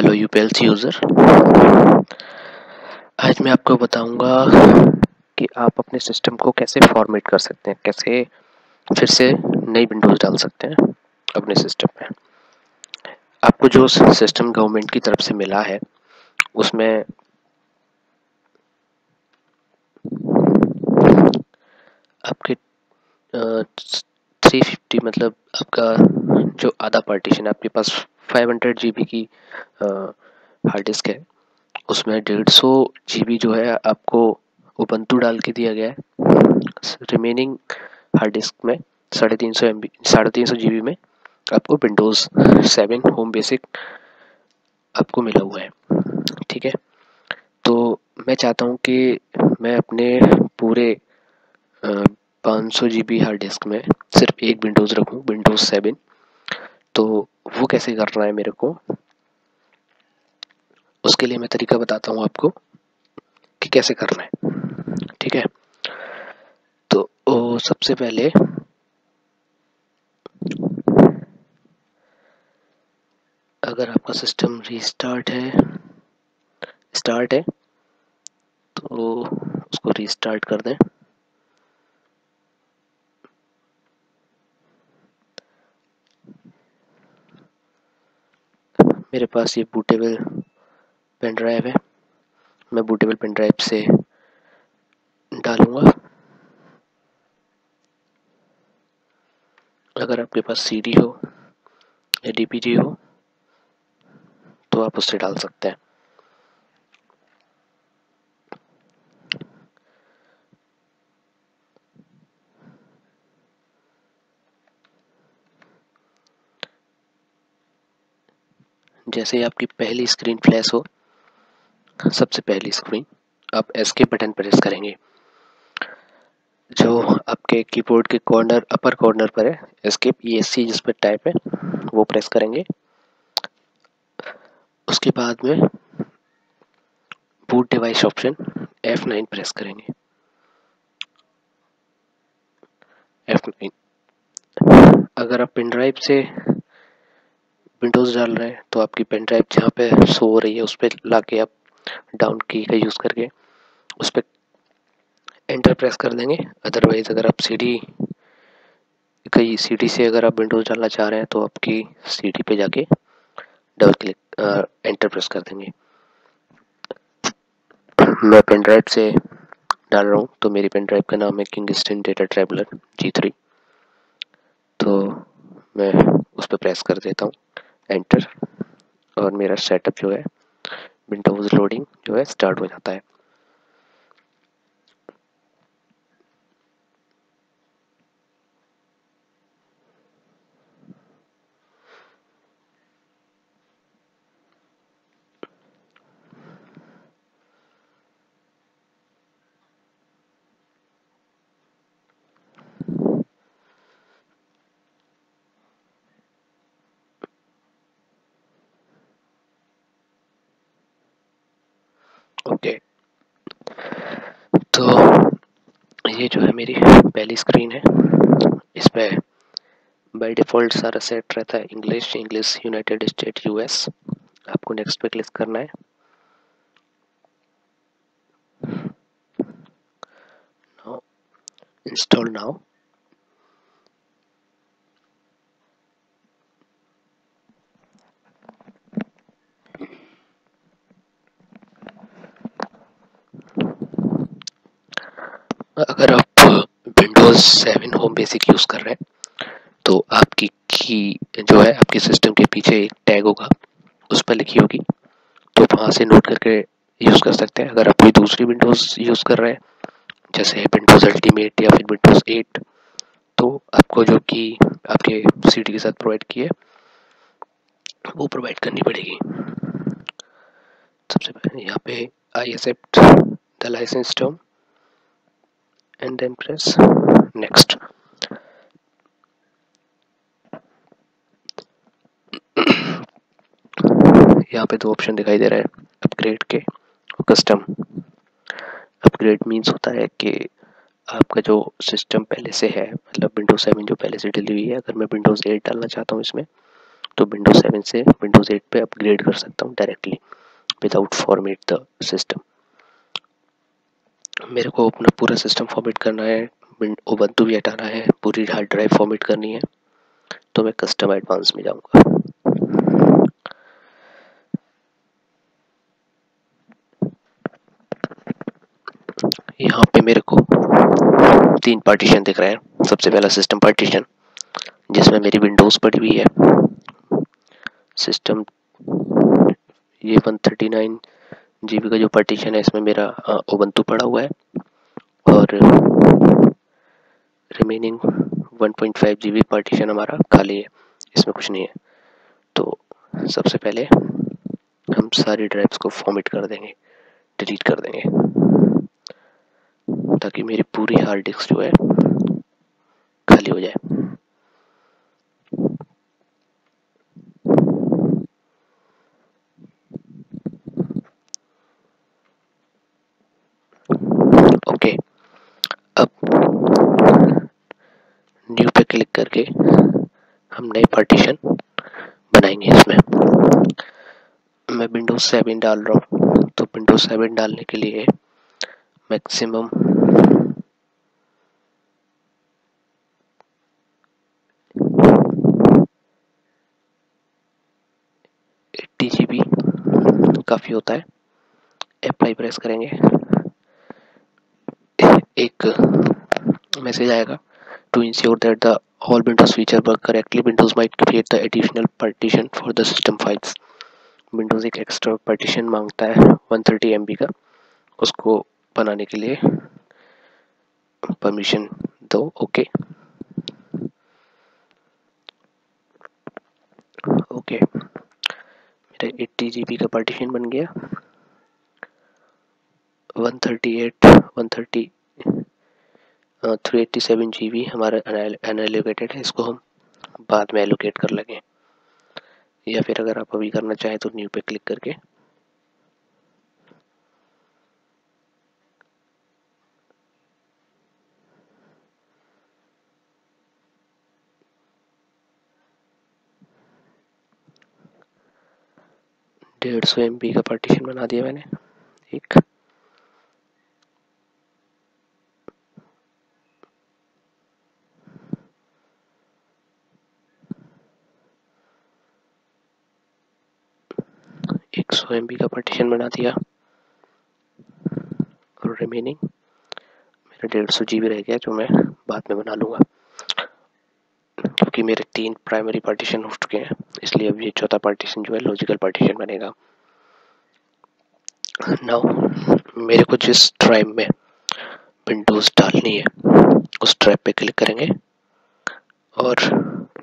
Hello यूपीएलसी user. आज मैं आपको बताऊंगा कि आप अपने सिस्टम को कैसे फॉर्मेट कर सकते हैं, कैसे फिर से नई विंडोज़ डाल सकते हैं अपने सिस्टम में। आपको जो सिस्टम गवर्नमेंट की तरफ से मिला है उसमें आपके 350 मतलब आपका जो आधा पार्टीशन है, आपके पास 500 GB की हार्ड डिस्क है, उसमें 150 GB जो है आपको उबंटू डाल के दिया गया है। रिमेनिंग हार्ड डिस्क में 350 GB में आपको विंडोज़ 7 होम बेसिक आपको मिला हुआ है। ठीक है, तो मैं चाहता हूँ कि मैं अपने पूरे 500 GB हार्ड डिस्क में सिर्फ एक विंडोज़ रखूँ, विंडोज़ 7। तो वो कैसे करना है मेरे को, उसके लिए मैं तरीका बताता हूँ आपको कि कैसे करना है। ठीक है, तो सबसे पहले अगर आपका सिस्टम स्टार्ट है तो उसको रीस्टार्ट कर दें। मेरे पास ये बूटेबल पेन ड्राइव है, मैं बूटेबल पेन ड्राइव से डालूंगा। अगर आपके पास सीडी हो या डीपीजी हो तो आप उससे डाल सकते हैं। जैसे ही आपकी पहली स्क्रीन फ्लैश हो, सबसे पहली स्क्रीन, आप एस्केप बटन प्रेस करेंगे। जो आपके कीबोर्ड के कॉर्नर अपर कॉर्नर पर है, एस्केप ESC जिस पर टाइप है वो प्रेस करेंगे। उसके बाद में boot device option F9 press करेंगे। F9। अगर आप पेन ड्राइव से विंडोज़ डाल रहे हैं तो आपकी पेन ड्राइव जहाँ पे शो हो रही है उस पर ला के आप डाउन की का यूज़ करके उस पर एंटर प्रेस कर देंगे। अदरवाइज़ अगर आप सीडी से अगर आप विंडोज़ डालना चाह रहे हैं तो आपकी सीडी पे जाके डबल क्लिक एंटर प्रेस कर देंगे। मैं पेन ड्राइव से डाल रहा हूँ तो मेरी पेन ड्राइव का नाम है किंगस्टन डेटा ट्रैवलर G3। तो मैं उस पर प्रेस कर देता हूँ एंटर, और मेरा सेटअप जो है विंडोज़ लोडिंग जो है स्टार्ट हो जाता है। ओके, तो ये जो है मेरी पहली स्क्रीन है। इस पर बाय डिफ़ॉल्ट सारा सेट रहता है इंग्लिश, यूनाइटेड स्टेट, US। आपको नेक्स्ट पे क्लिक करना है। Now install now. अगर आप विंडोज़ 7 होम बेसिक यूज़ कर रहे हैं तो आपकी की जो है आपके सिस्टम के पीछे एक टैग होगा, उस पर लिखी होगी, तो वहाँ से नोट करके यूज़ कर सकते हैं। अगर आप कोई दूसरी विंडोज़ यूज़ कर रहे हैं जैसे विंडोज़ अल्टीमेट या फिर विंडोज़ 8, तो आपको जो की आपके सीडी के साथ प्रोवाइड की है वो प्रोवाइड करनी पड़ेगी। सबसे पहले यहाँ पे I accept the licence term and then press next. यहाँ पे दो ऑप्शन दिखाई दे रहा है, अपग्रेड के और कस्टम। अपग्रेड मीन्स होता है कि आपका जो सिस्टम पहले से है, मतलब विंडोज 7 जो पहले से डली हुई है, अगर मैं विंडोज 8 डालना चाहता हूँ इसमें तो विंडोज 7 से विंडोज 8 पे अपग्रेड कर सकता हूँ directly without format the system. मेरे को अपना पूरा सिस्टम फॉर्मेट करना है, उबंटू भी हटाना है, पूरी हार्ड ड्राइव फॉर्मेट करनी है, तो मैं कस्टम एडवांस में जाऊंगा। यहाँ पे मेरे को 3 पार्टीशन दिख रहे हैं। सबसे पहला सिस्टम पार्टीशन, जिसमें मेरी विंडोज पड़ी हुई है। सिस्टम ये 139 GB का जो पार्टीशन है, इसमें मेरा उबंटू पड़ा हुआ है, और रिमेनिंग 1.5 GB पार्टीशन हमारा खाली है, इसमें कुछ नहीं है। तो सबसे पहले हम सारी ड्राइव्स को फॉर्मेट कर देंगे, डिलीट कर देंगे, ताकि मेरी पूरी हार्ड डिस्क जो है खाली हो जाए। ओके, अब न्यू पे क्लिक करके हम नए पार्टीशन बनाएंगे। इसमें मैं विंडोज 7 डाल रहा हूँ, तो विंडोज 7 डालने के लिए मैक्सिमम 80 GB काफ़ी होता है। अप्लाई प्रेस करेंगे, एक मैसेज आएगा, to ensure that the all Windows feature work correctly, Windows might create the additional partition for the system files। Windows एक एक्स्ट्रा पार्टीशन मांगता है 130 MB का, उसको बनाने के लिए परमिशन दो। ओके ओके, मेरा 80 GB का पार्टीशन बन गया। 138 130 387 GB हमारा अनएलोकेटेड है, इसको हम बाद में एलोकेट कर लेंगे, या फिर अगर आप अभी करना चाहें तो न्यू पे क्लिक करके ₹150 MB का पार्टीशन बना दिया मैंने एक। ₹100 MB का पार्टीशन बना दिया, और रिमेनिंग मेरा 150 GB रह गया, जो मैं बाद में बना लूँगा, क्योंकि मेरे 3 प्राइमरी पार्टीशन हो चुके हैं। इसलिए अब ये चौथा पार्टीशन जो है लॉजिकल पार्टीशन बनेगा। नाउ मेरे को जिस ड्राइव में विंडोज डालनी है उस ड्राइव पे क्लिक करेंगे और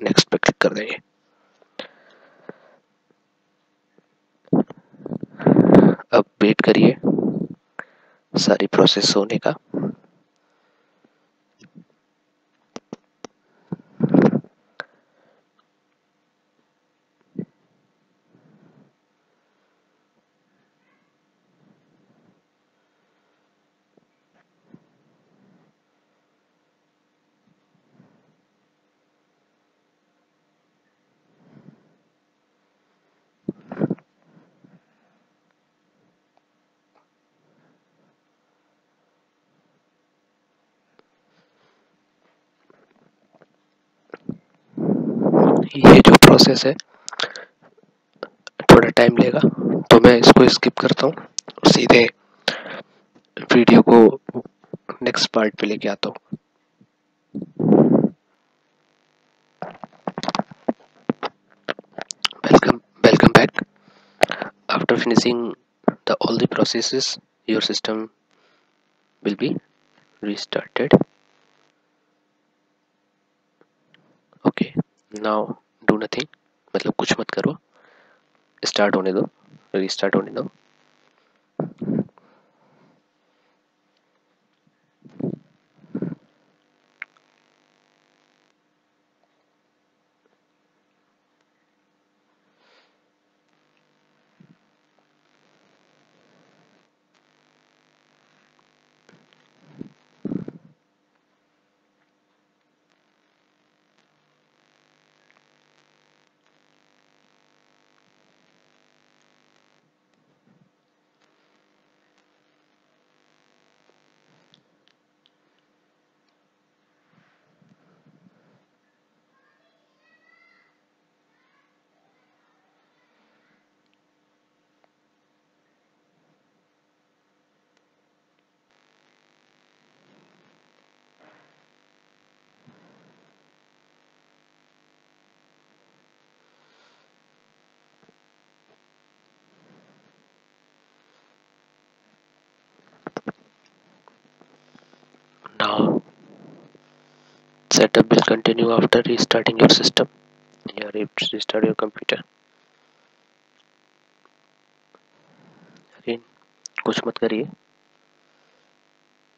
नेक्स्ट पे क्लिक कर देंगे। अब वेट करिए सारी प्रोसेस होने का। ये जो प्रोसेस है थोड़ा टाइम लेगा, तो मैं इसको स्किप करता हूँ और सीधे वीडियो को नेक्स्ट पार्ट पे लेके आता हूँ। Welcome back. After finishing the all the processes, your system will be restarted। Okay, now do nothing, मतलब कुछ मत करो, स्टार्ट होने दो, रीस्टार्ट होने दो। setup will continue after restarting your system या restart your computer। अरे कुछ मत करिए,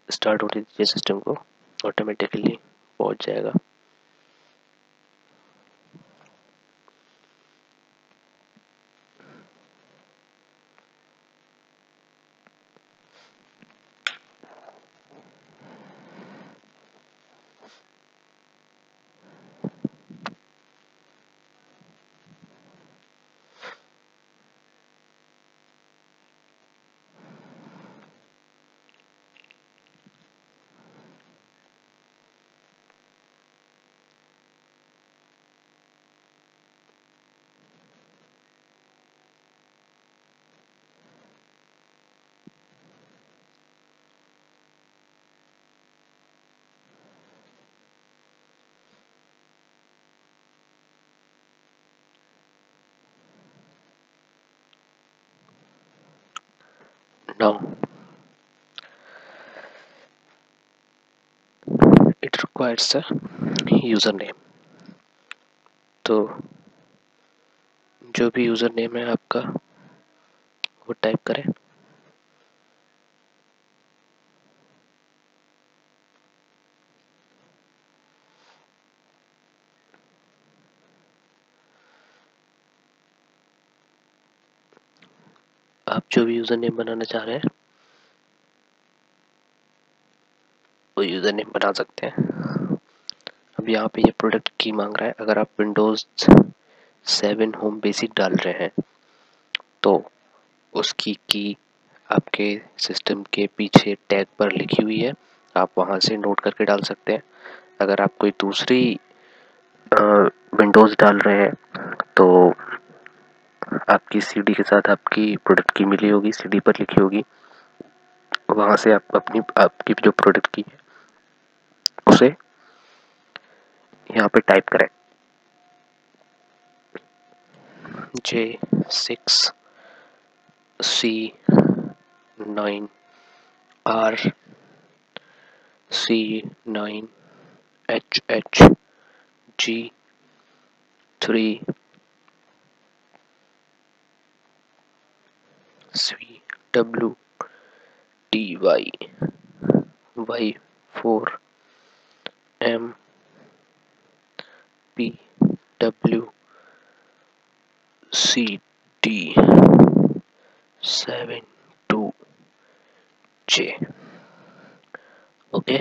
स्टार्ट होने दीजिए सिस्टम को, ऑटोमेटिकली पहुंच जाएगा। Now it requires a username। तो जो भी यूज़र नेम है आपका वो टाइप करें। आप जो भी यूज़र नेम बनाना चाह रहे हैं वो यूज़र नेम बना सकते हैं। अब यहाँ पे ये प्रोडक्ट की मांग रहा है। अगर आप विंडोज़ 7 होम बेसिक डाल रहे हैं तो उसकी की आपके सिस्टम के पीछे टैग पर लिखी हुई है, आप वहाँ से नोट करके डाल सकते हैं। अगर आप कोई दूसरी विंडोज़ डाल रहे हैं तो आपकी सीडी के साथ आपकी प्रोडक्ट की मिली होगी, सीडी पर लिखी होगी, वहाँ से आप आपकी जो प्रोडक्ट की है उसे यहाँ पे टाइप करें। C9HHG3WD7 okay.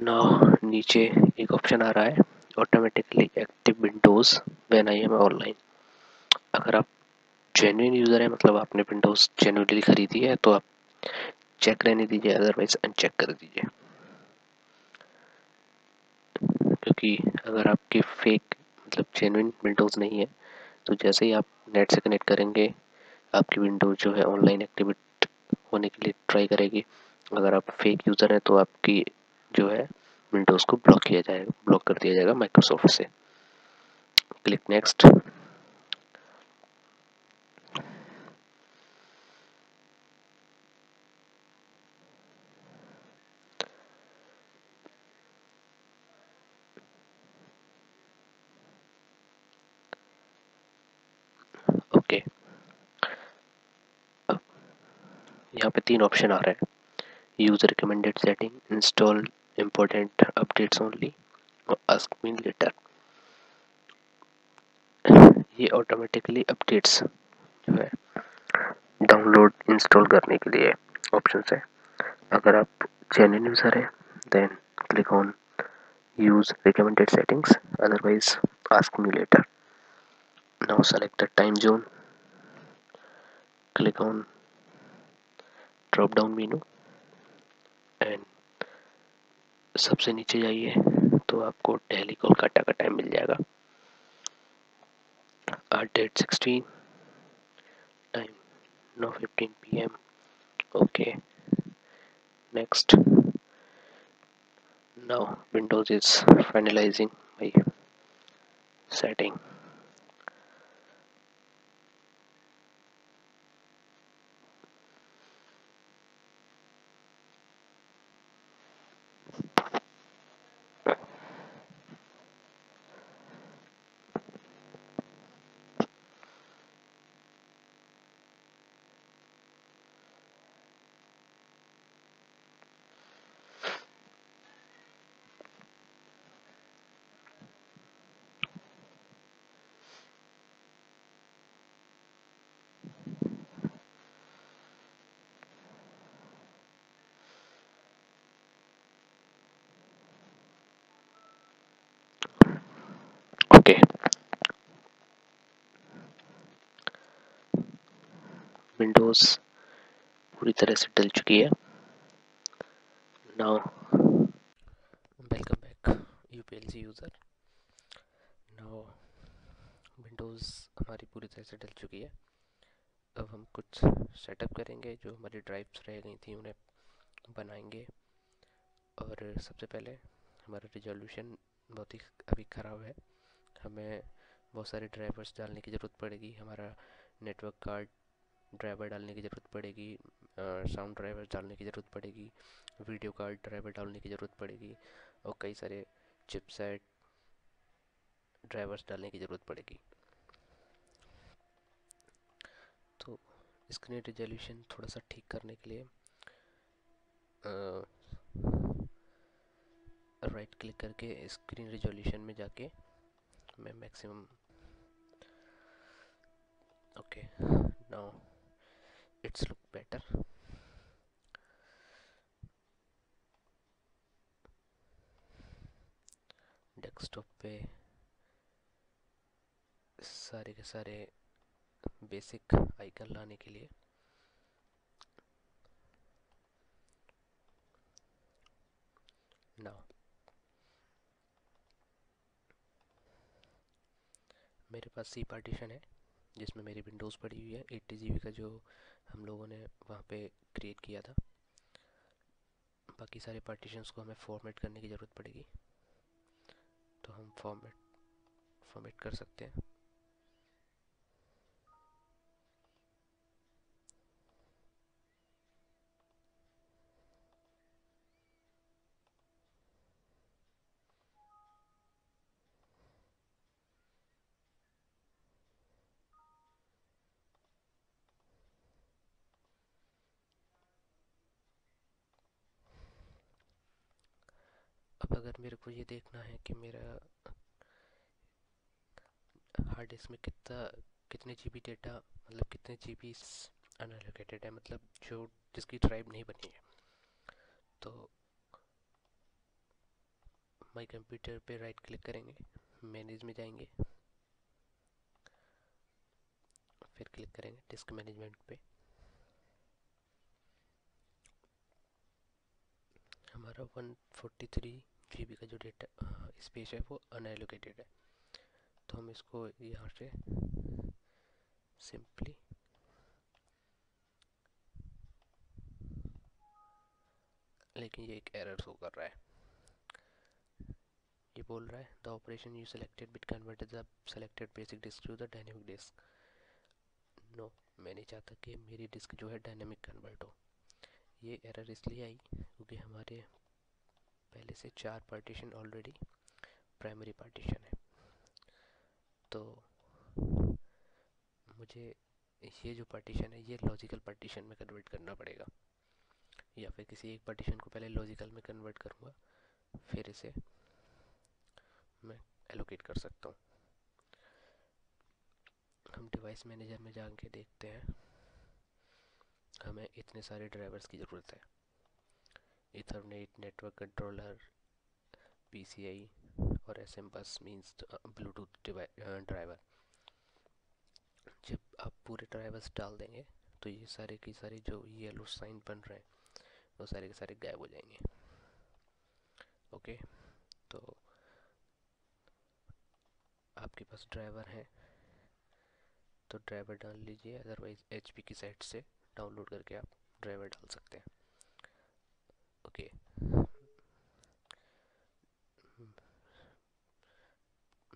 नाउ नीचे एक ऑप्शन आ रहा है automatically active Windows when I am online. अगर आप जेन्युइन यूज़र है, मतलब आपने विंडोज जेन्युइनली खरीदी है, तो आप चेक रहने दीजिए, अदरवाइज अनचेक कर दीजिए। क्योंकि अगर आपके फेक मतलब जेन्युइन विंडोज नहीं है तो जैसे ही आप नेट से कनेक्ट करेंगे आपकी विंडोज जो है ऑनलाइन एक्टिवेट होने के लिए ट्राई करेगी। अगर आप फेक यूज़र हैं तो आपकी जो है विंडोज़ को ब्लॉक कर दिया जाएगा माइक्रोसॉफ्ट से। Click next. ओके, अब यहाँ पे 3 ऑप्शन आ रहे हैं, use recommended setting, install important updates only और आस्क मी लेटर। ये ऑटोमेटिकली अपडेट्स जो है डाउनलोड इंस्टॉल करने के लिए ऑप्शन है। अगर आप जेन्युइन यूज़र है then click on use recommended settings, otherwise ask me later। Now select the time zone, click on drop down menu and सबसे नीचे जाइए तो आपको दिल्ली कोलकाता का टाइम मिल जाएगा। Date 16, time 9:15 PM। Okay next. Now Windows is finalizing my setting. Windows पूरी तरह से डल चुकी है। Now welcome back UPLC user. Now Windows हमारी पूरी तरह से डल चुकी है। अब हम कुछ सेटअप करेंगे, जो हमारी ड्राइव्स रह गई थी उन्हें बनाएंगे। और सबसे पहले हमारा रिजोल्यूशन बहुत ही अभी ख़राब है, हमें बहुत सारे ड्राइवर्स डालने की ज़रूरत पड़ेगी। हमारा नेटवर्क कार्ड ड्राइवर डालने की ज़रूरत पड़ेगी, साउंड ड्राइवर डालने की ज़रूरत पड़ेगी, वीडियो कार्ड ड्राइवर डालने की ज़रूरत पड़ेगी, और कई सारे चिपसेट ड्राइवर्स डालने की ज़रूरत पड़ेगी। तो स्क्रीन रिजोल्यूशन थोड़ा सा ठीक करने के लिए राइट क्लिक करके स्क्रीन रिजोल्यूशन में जाके मैं maximum, okay, now it's look better. Desktop पे सारे के सारे बेसिक आइकन लाने के लिए नाउ मेरे पास सी पार्टीशन है जिसमें मेरी विंडोज़ पड़ी हुई है 80 GB का, जो हम लोगों ने वहाँ पे क्रिएट किया था। बाकी सारे पार्टीशंस को हमें फॉर्मेट करने की ज़रूरत पड़ेगी, तो हम फॉर्मेट कर सकते हैं। अब अगर मेरे को ये देखना है कि मेरा हार्ड डिस्क में कितने जीबी डेटा, मतलब कितने जीबी अनएलोकेटेड है, मतलब जो जिसकी ड्राइव नहीं बनी है, तो माई कंप्यूटर पे राइट क्लिक करेंगे, मैनेज में जाएंगे, फिर क्लिक करेंगे डिस्क मैनेजमेंट पे। हमारा 143 GB का जो डेटा स्पेस है वो अनएलोकेटेड है, तो हम इसको यहाँ से सिंपली लेकिन ये एक एरर शो कर रहा है। ये बोल रहा है the operation you selected bit converted the selected basic disk to the dynamic disk. No, मैं नहीं चाहता कि मेरी डिस्क जो है डायनेमिक कन्वर्ट हो। ये एरर इसलिए आई क्योंकि हमारे पहले से 4 पार्टीशन ऑलरेडी प्राइमरी पार्टीशन है, तो मुझे ये जो पार्टीशन है ये लॉजिकल पार्टीशन में कन्वर्ट करना पड़ेगा, या फिर किसी एक पार्टीशन को पहले लॉजिकल में कन्वर्ट करूँगा, फिर इसे मैं एलोकेट कर सकता हूँ। हम डिवाइस मैनेजर में जाके देखते हैं, हमें इतने सारे ड्राइवर्स की ज़रूरत है। इथरनेट, नेटवर्क कंट्रोलर, पीसीआई और एसएम बस मींस ब्लूटूथ ड्राइवर। जब आप पूरे ड्राइवर्स डाल देंगे तो ये सारे के सारे जो येलो साइन बन रहे हैं वो सारे के सारे गायब हो जाएंगे। ओके, तो आपके पास ड्राइवर है तो ड्राइवर डाल लीजिए, अदरवाइज एचपी की साइट से डाउनलोड करके आप ड्राइवर डाल सकते हैं। ओके,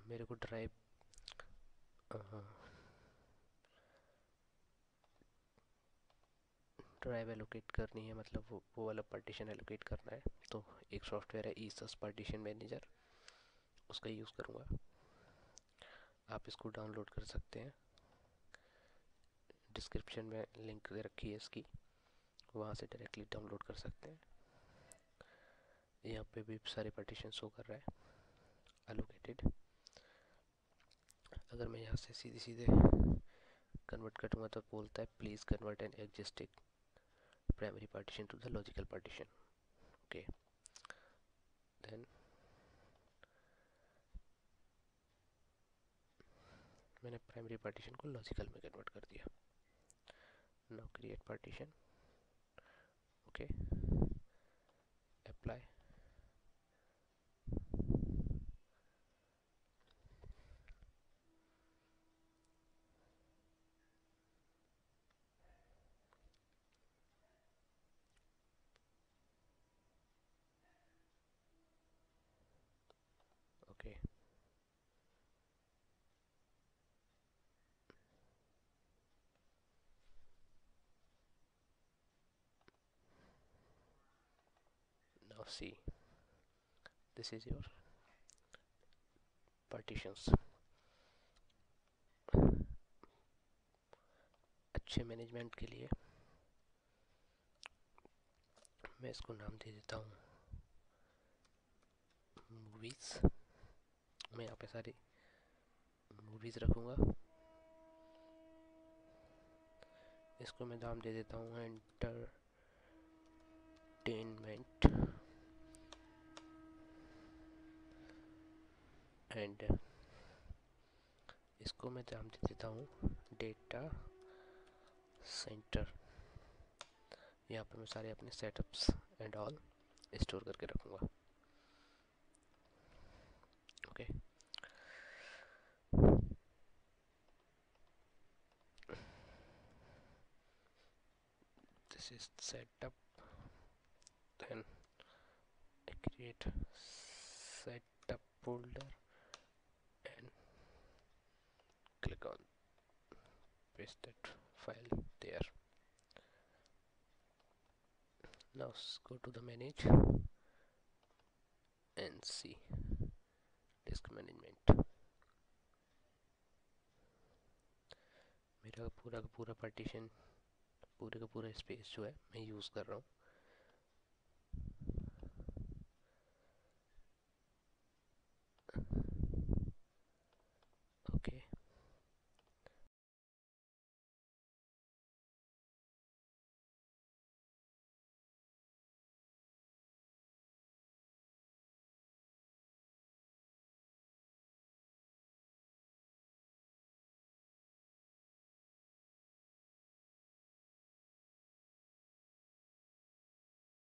मेरे को ड्राइव एलोकेट करनी है, मतलब वो वाला पार्टीशन एलोकेट करना है, तो एक सॉफ्टवेयर है ईसस पार्टीशन मैनेजर, उसका यूज़ करूँगा। आप इसको डाउनलोड कर सकते हैं, डिस्क्रिप्शन में लिंक दे रखी है इसकी, वहाँ से डायरेक्टली डाउनलोड कर सकते हैं। यहाँ पे भी सारे पार्टीशन शो कर रहा है एलोकेटेड। अगर मैं यहाँ से सीधे सीधे कन्वर्ट करूँगा तो बोलता है please convert an existing primary partition to the logical partition. Okay, then मैंने प्राइमरी पार्टीशन को लॉजिकल में कन्वर्ट कर दिया। now create partition. Okay, apply. Okay, now see, this is your partitions. अच्छे मैनेजमेंट के लिए मैं इसको नाम दे देता हूँ मूवीज। मैं यहाँ पे सारी मूवीज रखूँगा। इसको मैं नाम दे देता हूँ एंटरटेनमेंट एंड इसको मैं नाम दे देता हूँ डेटा सेंटर। यहाँ पे मैं सारे अपने सेटअप्स एंड ऑल स्टोर करके रखूँगा। Okay, this is setup, then I create setup folder and click on paste that file there. Now go to the manage and see disk management. मेरा पूरा का पूरा पार्टीशन, पूरे का पूरा स्पेस जो है मैं यूज़ कर रहा हूँ